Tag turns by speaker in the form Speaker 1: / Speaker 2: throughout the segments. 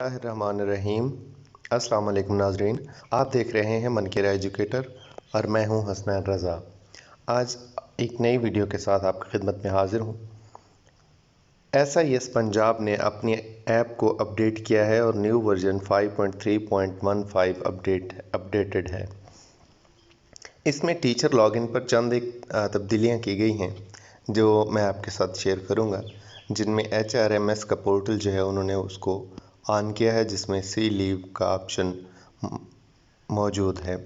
Speaker 1: रहमान अस्सलाम वालेकुम नाजरीन। आप देख रहे हैं मन केरा एजुकेटर और मैं हूं हसनैन रज़ा। आज एक नई वीडियो के साथ आपकी खिदमत में हाजिर हूं। SIS पंजाब ने अपनी ऐप को अपडेट किया है और न्यू वर्जन 5.3.15 अपडेटेड है। इसमें टीचर लॉगिन पर चंद एक तब्दीलियाँ की गई हैं जो मैं आपके साथ शेयर करूँगा, जिनमें HRMS का पोर्टल जो है उन्होंने उसको ऑन किया है, जिसमें सी लीव का ऑप्शन मौजूद है।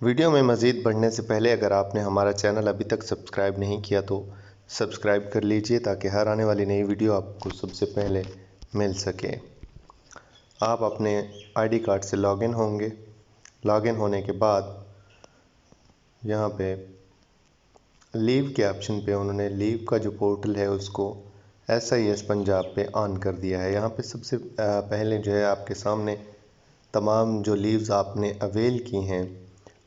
Speaker 1: वीडियो में मज़ीद बढ़ने से पहले अगर आपने हमारा चैनल अभी तक सब्सक्राइब नहीं किया तो सब्सक्राइब कर लीजिए, ताकि हर आने वाली नई वीडियो आपको सबसे पहले मिल सके। आप अपने ID कार्ड से लॉगिन होंगे। लॉगिन होने के बाद यहाँ पे लीव के ऑप्शन पे उन्होंने लीव का जो पोर्टल है उसको SIS पंजाब पे ऑन कर दिया है। यहाँ पे सबसे पहले जो है आपके सामने तमाम जो लीव्स आपने अवेल की हैं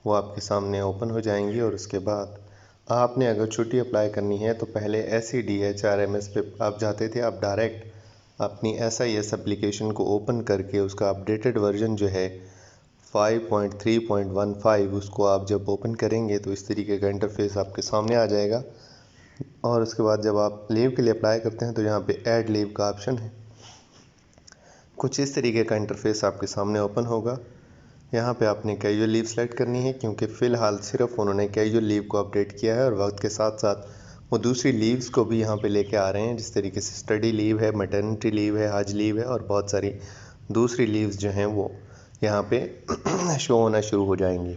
Speaker 1: वो आपके सामने ओपन हो जाएंगी, और उसके बाद आपने अगर छुट्टी अप्लाई करनी है तो पहले SED HRMS पे आप जाते थे। आप डायरेक्ट अपनी SIS एप्लीकेशन को ओपन करके उसका अपडेटेड वर्जन जो है 5.3.15 उसको आप जब ओपन करेंगे तो इस तरीके का इंटरफेस आपके सामने आ जाएगा। और उसके बाद जब आप लीव के लिए अप्लाई करते हैं तो यहाँ पे ऐड लीव का ऑप्शन है। कुछ इस तरीके का इंटरफेस आपके सामने ओपन होगा। यहाँ पे आपने कैजुअल लीव सेलेक्ट करनी है, क्योंकि फ़िलहाल सिर्फ उन्होंने कैजुअल लीव को अपडेट किया है और वक्त के साथ साथ वो दूसरी लीव्स को भी यहाँ पे लेके आ रहे हैं, जिस तरीके से स्टडी लीव है, मैटरनिटी लीव है, हज लीव है और बहुत सारी दूसरी लीव्स जो हैं वो यहाँ पे शो होना शुरू हो जाएंगी।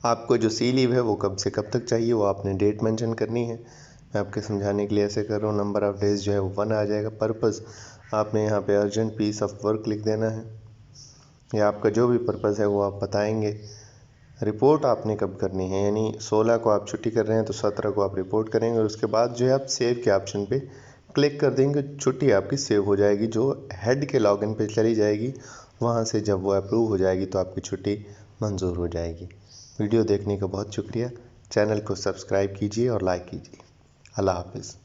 Speaker 1: आपको जो सी लीव है वो कब से कब तक चाहिए वो आपने डेट मेंशन करनी है। मैं आपके समझाने के लिए ऐसे कर रहा हूँ। नंबर ऑफ़ डेज़ जो है वो 1 आ जाएगा। पर्पज़ आपने यहाँ पे अर्जेंट पीस ऑफ वर्क लिख देना है, या आपका जो भी पर्पज़ है वो आप बताएंगे। रिपोर्ट आपने कब करनी है, यानी 16 को आप छुट्टी कर रहे हैं तो 17 को आप रिपोर्ट करेंगे, और उसके बाद जो है आप सेव के ऑप्शन पे क्लिक कर देंगे। छुट्टी आपकी सेव हो जाएगी, जो हेड के लॉगिन पे चली जाएगी। वहाँ से जब वो अप्रूव हो जाएगी तो आपकी छुट्टी मंजूर हो जाएगी। वीडियो देखने का बहुत शुक्रिया। चैनल को सब्सक्राइब कीजिए और लाइक कीजिए। अल्लाह हाफ़िज़।